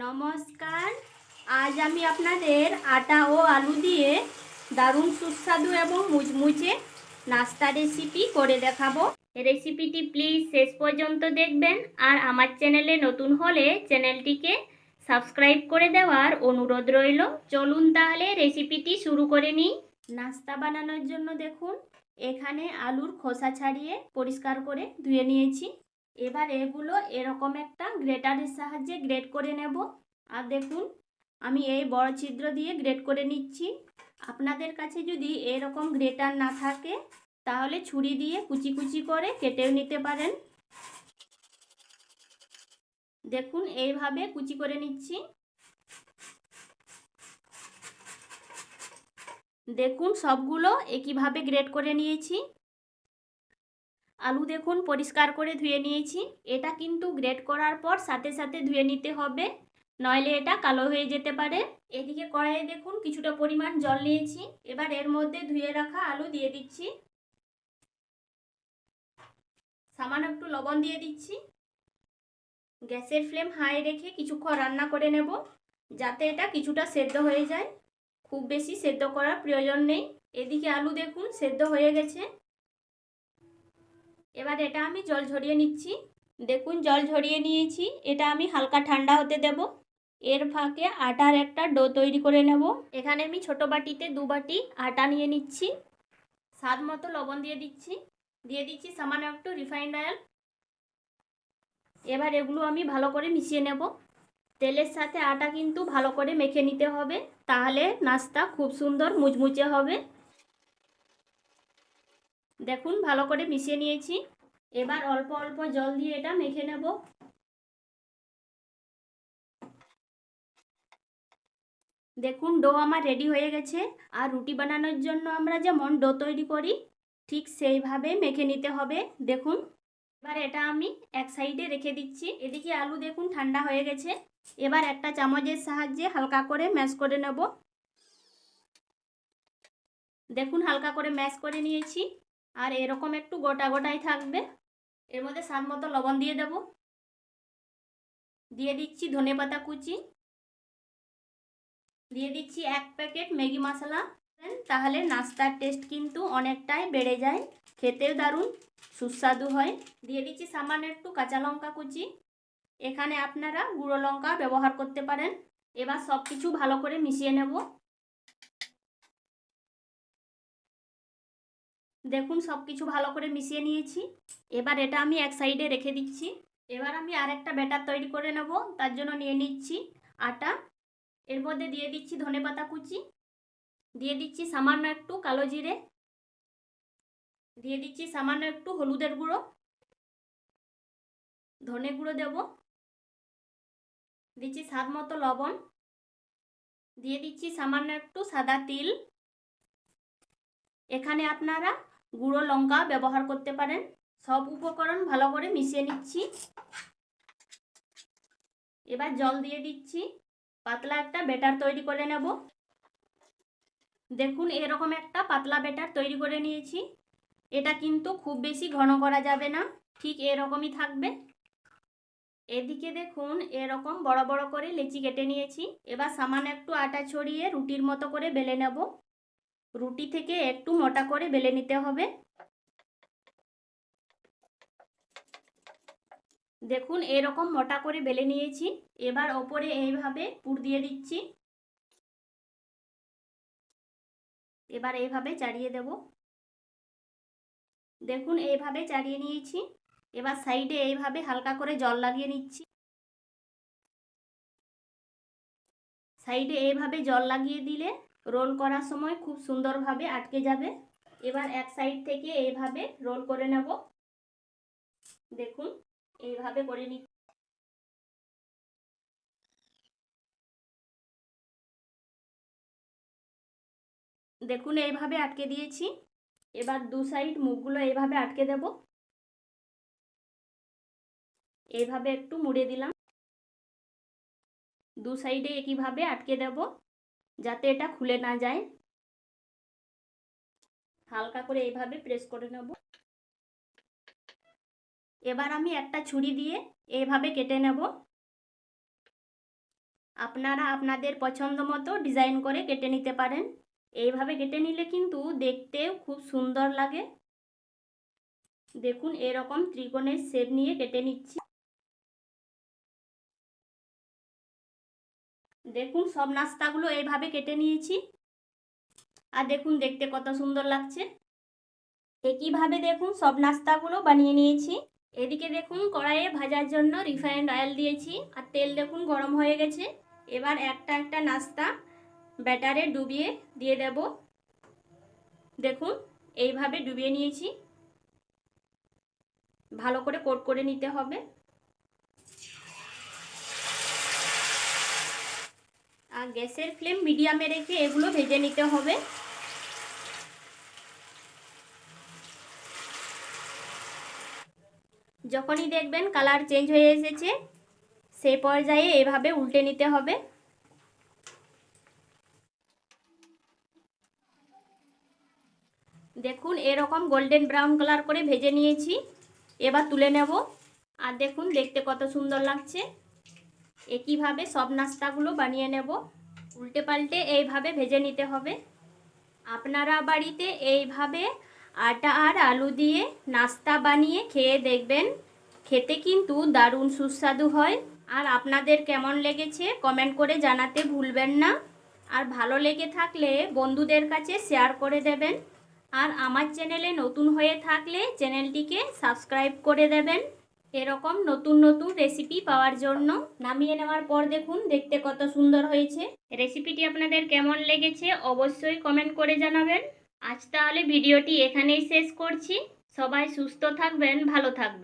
নমস্কার। আজ আমি আপনাদের আটা ও আলু দিয়ে দারুণ সুস্বাদু এবং মুচমুচে নাস্তা রেসিপি করে দেখাবো। রেসিপিটি প্লিজ শেষ পর্যন্ত দেখবেন, আর আমার চ্যানেলে নতুন হলে চ্যানেলটিকে সাবস্ক্রাইব করে দেওয়ার অনুরোধ রইল। চলুন তাহলে রেসিপিটি শুরু করে নিই। নাস্তা বানানোর জন্য দেখুন, এখানে আলুর খোসা ছাড়িয়ে পরিষ্কার করে ধুয়ে নিয়েছি। এবার এগুলো এরকম একটা গ্রেটারের সাহায্যে গ্রেট করে নেব। আর দেখুন, আমি এই বড় ছিদ্র দিয়ে গ্রেট করে নিচ্ছি। আপনাদের কাছে যদি এরকম গ্রেটার না থাকে তাহলে ছুরি দিয়ে কুচি কুচি করে কেটেও নিতে পারেন। দেখুন, এইভাবে কুচি করে নিচ্ছি। দেখুন, সবগুলো একইভাবে গ্রেট করে নিয়েছি। আলু দেখুন পরিষ্কার করে ধুয়ে নিয়েছি। এটা কিন্তু গ্রেট করার পর সাথে সাথে ধুয়ে নিতে হবে, নইলে এটা কালো হয়ে যেতে পারে। এদিকে কড়াইয়ে দেখুন কিছুটা পরিমাণ জল নিয়েছি। এবার এর মধ্যে ধুয়ে রাখা আলু দিয়ে দিচ্ছি। সামান্য একটু লবণ দিয়ে দিচ্ছি। গ্যাসের ফ্লেম হাই রেখে কিছুক্ষণ রান্না করে নেব, যাতে এটা কিছুটা সেদ্ধ হয়ে যায়। খুব বেশি সেদ্ধ করার প্রয়োজন নেই। এদিকে আলু দেখুন সেদ্ধ হয়ে গেছে। এবার এটা আমি জল ঝরিয়ে নিচ্ছি। দেখুন, জল ঝরিয়ে নিয়েছি। এটা আমি হালকা ঠান্ডা হতে দেব। এর ফাঁকে আটার একটা ডো তৈরি করে নেব। এখানে আমি ছোট বাটিতে 2 বাটি আটা নিয়ে নিচ্ছি। স্বাদ মতো লবণ দিয়ে দিচ্ছি। দিয়ে দিচ্ছি সামান্য একটু রিফাইন্ড অয়েল। এবার এগুলো আমি ভালো করে মিশিয়ে নেব। তেলের সাথে আটা কিন্তু ভালো করে মেখে নিতে হবে, তাহলে নাস্তা খুব সুন্দর মুচমুচে হবে। দেখুন, ভালো করে মিশিয়ে নিয়েছি। এবার অল্প অল্প জল দিয়ে এটা মেখে নেব। দেখুন, ডো আমার রেডি হয়ে গেছে। আর রুটি বানানোর জন্য আমরা যেমন ডো তৈরি করি ঠিক সেইভাবে মেখে নিতে হবে। দেখুন, এবার এটা আমি এক সাইডে রেখে দিচ্ছি। এদিকে আলু দেখুন ঠান্ডা হয়ে গেছে। এবার একটা চামচের সাহায্যে হালকা করে ম্যাশ করে নেব। দেখুন, হালকা করে ম্যাশ করে নিয়েছি। আর এরকম একটু গোটা গোটাই থাকবে। এর মধ্যে স্বাদ মতো লবণ দিয়ে দেব। দিয়ে দিচ্ছি ধনেপাতা কুচি। দিয়ে দিচ্ছি 1 প্যাকেট ম্যাগি মশলা। তাহলে নাস্তার টেস্ট কিন্তু অনেকটাই বেড়ে যায়, খেতেও দারুণ সুস্বাদু হয়। দিয়ে দিচ্ছি সামান্য একটু কাঁচা লঙ্কা কুচি। এখানে আপনারা গুঁড়ো লঙ্কা ব্যবহার করতে পারেন। এবার সব কিছু ভালো করে মিশিয়ে নেব। দেখুন, সব কিছু ভালো করে মিশিয়ে নিয়েছি। এবার এটা আমি এক সাইডে রেখে দিচ্ছি। এবার আমি আরেকটা ব্যাটার তৈরি করে নেব। তার জন্য নিয়ে নিচ্ছি আটা। এর মধ্যে দিয়ে দিচ্ছি ধনেপাতা কুচি। দিয়ে দিচ্ছি সামান্য একটু কালো জিরে। দিয়ে দিচ্ছি সামান্য একটু হলুদের গুঁড়ো। ধনে গুঁড়ো দেব। দিচ্ছি স্বাদ মতো লবণ। দিয়ে দিচ্ছি সামান্য একটু সাদা তিল। এখানে আপনারা গুঁড়ো লঙ্কা ব্যবহার করতে পারেন। সব উপকরণ ভালো করে মিশিয়ে নিচ্ছি। এবার জল দিয়ে দিচ্ছি। পাতলা একটা ব্যাটার তৈরি করে নেব। দেখুন, এরকম একটা পাতলা ব্যাটার তৈরি করে নিয়েছি। এটা কিন্তু খুব বেশি ঘন করা যাবে না, ঠিক এরকমই থাকবে। এদিকে দেখুন এরকম বড় বড় করে লেচি কেটে নিয়েছি। এবার সামান্য একটু আটা ছড়িয়ে রুটির মতো করে বেলে নেব। রুটি থেকে একটু মোটা করে বেলে নিতে হবে। দেখুন, এরকম মোটা করে বেলে নিয়েছি। এবার ওপরে এইভাবে পুর দিয়ে দিচ্ছি। এবার এইভাবে চাড়িয়ে দেব। দেখুন, এইভাবে চাড়িয়ে নিয়েছি। এবার সাইডে এইভাবে হালকা করে জল লাগিয়ে নিচ্ছি। সাইডে এইভাবে জল লাগিয়ে দিলে রোল করার সময় খুব সুন্দরভাবে আটকে যাবে। এবার এক সাইড থেকে এইভাবে রোল করে নেব। দেখুন, এইভাবে করে নিচ্ছি। দেখুন, এইভাবে আটকে দিয়েছি। এবার দু সাইড মুখগুলো এইভাবে আটকে দেব। এইভাবে একটু মুড়ে দিলাম। দু সাইডে একইভাবে আটকে দেব, যাতে এটা খুলে না যায়। হালকা করে এইভাবে প্রেস করে নেব। এবার আমি একটা ছুরি দিয়ে এইভাবে কেটে নেব। আপনারা আপনাদের পছন্দ মতো ডিজাইন করে কেটে নিতে পারেন। এইভাবে কেটে নিলে কিন্তু দেখতেও খুব সুন্দর লাগে। দেখুন এরকম ত্রিকোণের শেপ নিয়ে কেটে নিচ্ছি। দেখুন সব নাস্তাগুলো এইভাবে কেটে নিয়েছি। আর দেখুন দেখতে কত সুন্দর লাগছে। একইভাবে দেখুন সব নাস্তাগুলো বানিয়ে নিয়েছি। এদিকে দেখুন কড়াইয়ে ভাজার জন্য রিফাইন্ড অয়েল দিয়েছি আর তেল দেখুন গরম হয়ে গেছে। এবার একটা একটা নাস্তা ব্যাটারে ডুবিয়ে দিয়ে দেব। দেখুন এইভাবে ডুবিয়ে নিয়েছি। ভালো করে কোট করে নিতে হবে। আর গ্যাসের ফ্লেম মিডিয়ামে রেখে এগুলো ভেজে নিতে হবে। যখনই দেখবেন কালার চেঞ্জ হয়ে এসেছে সেই পর্যায়ে এভাবে উল্টে নিতে হবে। দেখুন এরকম গোল্ডেন ব্রাউন কালার করে ভেজে নিয়েছি। এবার তুলে নেব। আর দেখুন দেখতে কত সুন্দর লাগছে। একইভাবে সব নাস্তাগুলো বানিয়ে নেব। উল্টে পাল্টে এইভাবে ভেজে নিতে হবে। আপনারা বাড়িতে এইভাবে আটা আর আলু দিয়ে নাস্তা বানিয়ে খেয়ে দেখবেন। খেতে কিন্তু দারুণ সুস্বাদু হয়। আর আপনাদের কেমন লেগেছে কমেন্ট করে জানাতে ভুলবেন না। আর ভালো লেগে থাকলে বন্ধুদের কাছে শেয়ার করে দেবেন। আর আমার চ্যানেলে নতুন হয়ে থাকলে চ্যানেলটিকে সাবস্ক্রাইব করে দেবেন এরকম নতুন নতুন রেসিপি পাওয়ার জন্য। নামিয়ে নেওয়ার পর দেখুন দেখতে কত সুন্দর হয়েছে। রেসিপিটি আপনাদের কেমন লেগেছে অবশ্যই কমেন্ট করে জানাবেন। আজ তাহলে ভিডিওটি এখানেই শেষ করছি। সবাই সুস্থ থাকবেন, ভালো থাকবেন।